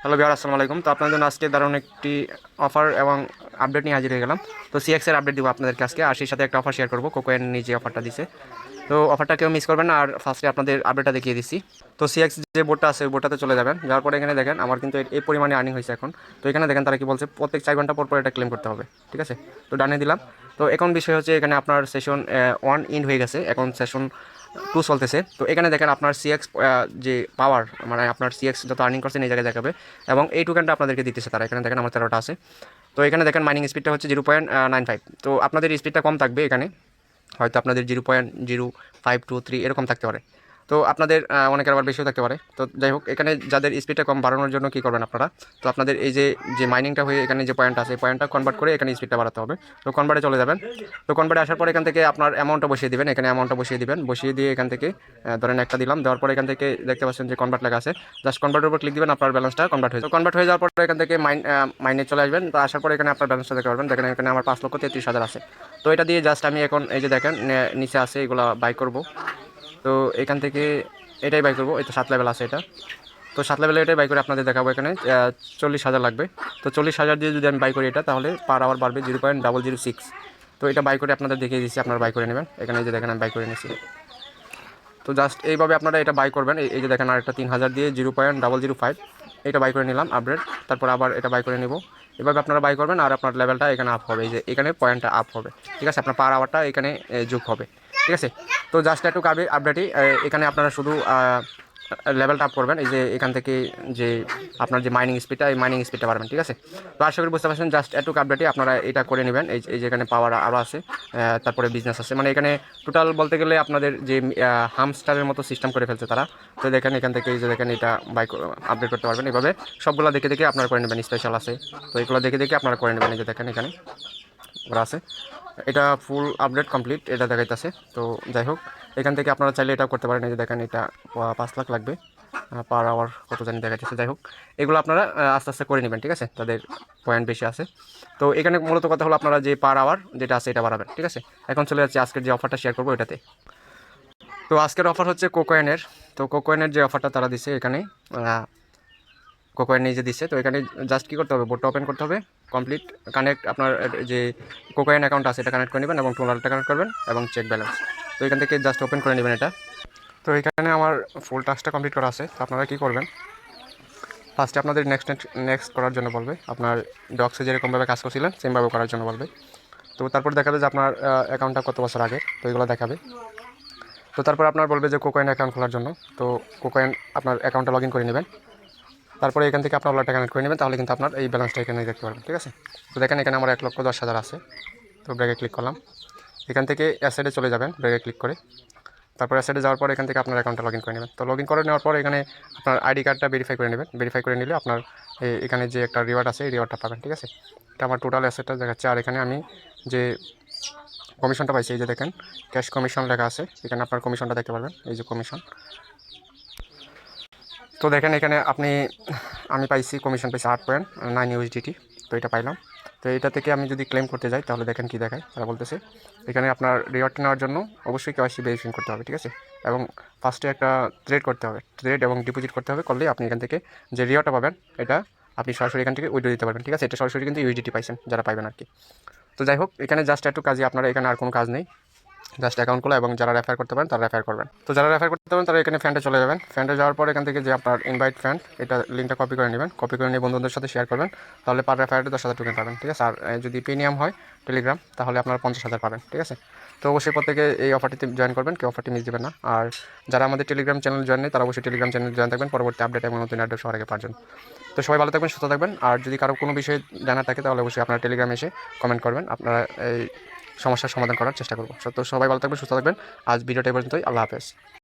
Hello viewer, আসসালামু আলাইকুম। তো আপনাদের জন্য আজকে দারুণ একটি অফার এবং আপডেট নিয়ে হাজির হয়ে গেলাম। তো সিএক্স এর আপডেট দিব আপনাদেরকে আজকে, আর সেই সাথে একটা অফার শেয়ার করবো। কোকোয়েন নিজে অফারটা দিছে, তো অফারটা কেউ মিস করবেন না। আর ফার্স্টে আপনাদের আপডেটটা দেখিয়ে দিচ্ছি। তো সিএক্স যে বোর্ডটা আছে ওই বোর্ডটাতে চলে যাবেন। যাওয়ার পরে এখানে দেখেন আমার কিন্তু এই পরিমাণে আর্নিং হয়েছে এখন। তো এখানে দেখেন তারা কি বলছে, প্রত্যেক 4 ঘন্টা পর পর এটা ক্লেম করতে হবে, ঠিক আছে। তো ডানে দিলাম। তো এখন বিষয় হচ্ছে এখানে আপনার সেশন 1 ইন্ড হয়ে গেছে, এখন সেশন 2 চলতেছে। তো এখানে দেখেন আপনার সিএক্স যে পাওয়ার, মানে আপনার সিএক্স যত আর্নিং করছেন এই জায়গায় দেখাবে, এবং এই টোকেনটা আপনাদেরকে দিতেছে তারা। এখানে দেখেন আমার 13টা আছে। তো এখানে দেখেন মাইনিং স্পিডটা হচ্ছে 0.95। তো আপনাদের স্পিডটা কম থাকবে এখানে, হয়তো আপনাদের 0.0523 এরকম থাকতে পারে। তো আপনাদের অনেকের আবার বেশিও থাকতে পারে। তো যাই হোক, এখানে যাদের স্পিডটা কম বাড়ানোর জন্য কী করবেন আপনারা, তো আপনাদের এই যে মাইনিংটা হয়ে এখানে যে পয়েন্ট আছে এই পয়েন্টটা কনভার্ট করে এখানে স্পিডটা বাড়াতে হবে। তো কনভার্টে চলে যাবেন। তো কনভার্টে আসার পরে এখান থেকে আপনার অ্যামাউন্টটা বসিয়ে দিবেন, এখানে অ্যামাউন্টটা বসিয়ে দিবেন। বসিয়ে দিয়ে এখান থেকে ধরেন একটা দিলাম, দেওয়ার পরে এখান থেকে দেখতে পাচ্ছেন যে কনভার্ট লেখা আছে। জাস্ট কনভার্টের উপর ক্লিক দিবেন, আপনার ব্যালেন্সটা কনভার্ট হয়ে যাবে। কনভার্ট হয়ে যাওয়ার পরে এখান থেকে মাইনে চলে আসবেন। তো আসার পরে এখানে আপনার ব্যালেন্সটা দেখতে পারবেন। দেখেন এখানে আমার 5,33,000 আছে। তো এটা দিয়ে জাস্ট আমি এখন এই যে দেখেন নিচে আছে এগুলো বাই করব। তো এখান থেকে এটাই বাই করবো। এই তো 7 লেভেল আছে এটা। তো 7 লেভেলে এটাই বাই করে আপনাদের দেখাবো। এখানে 40,000 লাগবে। তো 40,000 দিয়ে যদি আমি বাই করি এটা, তাহলে পার আওয়ার বাড়বে 0.006। তো এটা বাই করে আপনাদের দেখিয়ে দিচ্ছি, আপনারা বাই করে নেবেন। এখানে এই যে দেখেন আমি বাই করে নিচ্ছি। তো জাস্ট এইভাবে আপনারা এটা বাই করবেন। এই যে দেখেন আরেকটা 3,000 দিয়ে 0.005 এটা বাই করে নিলাম আপডেট। তারপর আবার এটা বাই করে নিব। এভাবে আপনারা বাই করবেন, আর আপনার লেভেলটা এখানে আপ হবে। এই যে এখানে পয়েন্টটা আপ হবে, ঠিক আছে। আপনার পার আওয়ারটা এখানে যোগ হবে, ঠিক আছে। তো জাস্ট একটু আপডেটই এখানে আপনারা শুধু লেভেলটা আপ করবেন। এই যে এখান থেকে যে আপনার যে মাইনিং স্পিডটা, এই মাইনিং স্পিডটা বাড়বেন, ঠিক আছে। তো আশা করি বুঝতে পারছেন। জাস্ট একটু আপডেটই আপনারা এটা করে নেবেন। এই যে এখানে পাওয়ার আরও আছে, তারপরে বিজনেস আছে, মানে এখানে টোটাল বলতে গেলে আপনাদের যে হামস্টারের মতো সিস্টেম করে ফেলছে তারা। তো দেখেন এখান থেকে এই যে দেখেন এটা আপডেট করতে পারবেন। এইভাবে সবগুলো দেখে দেখে আপনারা করে নেবেন। স্পেশাল আছে, তো এগুলো দেখে দেখে আপনারা করে নেবেন। এই যে দেখেন এখানে ওরা আছে। এটা ফুল আপডেট কমপ্লিট এটা দেখাইতেছে। তো যাই হোক, এখান থেকে আপনারা চাইলে এটাও করতে পারেন। এই যে দেখেন এটা 5 লাখ লাগবে, পার আওয়ার কত জানি দেখাইতেছে। যাই হোক, এগুলো আপনারা আস্তে আস্তে করে নেবেন, ঠিক আছে। তাদের পয়েন্ট বেশি আছে। তো এখানে মূলত কথা হলো আপনারা যে পার আওয়ার যেটা আছে এটা বাড়াবেন, ঠিক আছে। এখন চলে যাচ্ছে আজকের যে অফারটা শেয়ার করবো এটাতে। তো আজকের অফার হচ্ছে কোকোয়েনের। তো কোকোয়েনের যে অফারটা তারা দিছে এখানে, কোকোয়েন নিজে দিচ্ছে। তো এখানে জাস্ট কী করতে হবে, বোর্ডটা ওপেন করতে হবে, কমপ্লিট কানেক্ট আপনার যে কোকোয়েন অ্যাকাউন্ট আছে এটা কানেক্ট করে নেবেন, এবং টোলারটা কানেক্ট করবেন, এবং চেক ব্যালেন্স। তো এখান থেকে জাস্ট ওপেন করে নেবেন এটা। তো এখানে আমার ফুল টাস্কটা কমপ্লিট করা আছে। তো আপনারা কী করবেন, ফার্স্টে আপনাদের নেক্সট করার জন্য বলবে। আপনার ডক্সে যেরকমভাবে কাজ করছিলেন সেমভাবে করার জন্য বলবে। তো তারপর দেখাবে যে আপনার অ্যাকাউন্টটা কত বছর আগে, তো এগুলো দেখাবে। তো তারপর আপনার বলবে যে কোকোয়েন অ্যাকাউন্ট খোলার জন্য। তো কোকোয়েন আপনার অ্যাকাউন্টটা লগ ইন করে নেবেন। তারপরে এখান থেকে আপনার ওয়ালেটটা কানেক্ট করে নেবেন, তাহলে কিন্তু আপনার এই ব্যালেন্সটা এখানে দেখতে পারবেন, ঠিক আছে। তো দেখেন এখানে আমার 1,10,000 আছে। তো ব্রেকে ক্লিক করলাম। এখান থেকে অ্যাসেটে চলে যাবেন ব্রেকে ক্লিক করে। তারপর অ্যাসেটে যাওয়ার পর এখান থেকে আপনার অ্যাকাউন্টটা লগ ইন করে নেবেন। তো লগ ইন করে নেওয়ার পর এখানে আপনার আইডি কার্ডটা ভেরিফাই করে নেবেন। ভেরিফাই করে নিলে আপনার এখানে যে একটা রিওয়ার্ড আছে এই রিওয়ার্ডটা পাবেন, ঠিক আছে। এটা আমার টোটাল অ্যাসেটটা দেখাচ্ছে। আর এখানে আমি যে কমিশনটা পাইছি, এই যে দেখেন ক্যাশ কমিশন লেখা আছে, এখানে আপনার কমিশনটা দেখতে পারবেন। এই যে কমিশন, তো দেখেন এখানে আমি পাইছি কমিশন পাইছি 8.9 ইউএসডিটি। তো এটা পাইলাম। তো এটা থেকে আমি যদি ক্লেম করতে যাই তাহলে দেখেন কি দেখায়, তারা বলতেছে এখানে আপনার রিওয়ার্ডটা নেওয়ার জন্য অবশ্যই কেওয়াইসি ভেরিফিকেশন করতে হবে, ঠিক আছে। এবং ফার্স্টে একটা ট্রেড করতে হবে, ট্রেড এবং ডিপোজিট করতে হবে। করলে আপনি এখান থেকে যে রিওয়ার্ডটা পাবেন এটা আপনি সরাসরি এখান থেকে উইথড্র দিতে পারবেন, ঠিক আছে। এটা সরাসরি কিন্তু ইউএসডিটি পাইছেন যারা পাইবেন আর কি। তো যাই হোক, এখানে জাস্ট একটু কাজই, আপনারা এখানে আর কোনো কাজ নেই। জাস্ট অ্যাকাউন্ট খোলা, এবং যারা রেফার করতে পারেন তারা রেফার করবেন। তো যারা রেফার করতে পারেন তারা এখানে ফ্রেন্ডে চলে যাবেন। ফ্রেন্ডে যাওয়ার পর এখান থেকে যে আপনার ইনভাইট ফ্রেন্ড, এটা লিঙ্কটা কপি করে নেবেন। কপি করে নিয়ে বন্ধুদের সাথে শেয়ার করবেন, তাহলে পার রেফারেটে 10,000 টোকেন পাবেন, ঠিক আছে। আর যদি প্রিমিয়াম হয় টেলিগ্রাম, তাহলে আপনারা 50,000 পাবেন, ঠিক আছে। তো অবশ্যই প্রত্যেকে এই অফারটিতে জয়েন করবেন, কেউ অফারটি মিস দেবেন না। আর যারা আমাদের টেলিগ্রাম চ্যানেল জয়েন নেই তারা অবশ্যই টেলিগ্রাম চ্যানেল জয়েন থাকবেন পরবর্তী আপডেট এবং নতুন আপডেট সবার আগে পাওয়ার জন্য। তো সবাই ভালো থাকবেন, সুস্থ থাকবেন। আর যদি কারো কোনো বিষয়ে জানার থাকে তাহলে অবশ্যই আপনারা টেলিগ্রামে এসে কমেন্ট করবেন, আপনারা এই সমস্যার সমাধান করার চেষ্টা করব। তো সবাই ভালো থাকবেন, সুস্থ থাকবেন। আজ ভিডিওটা এই পর্যন্তই। আল্লাহ হাফেজ।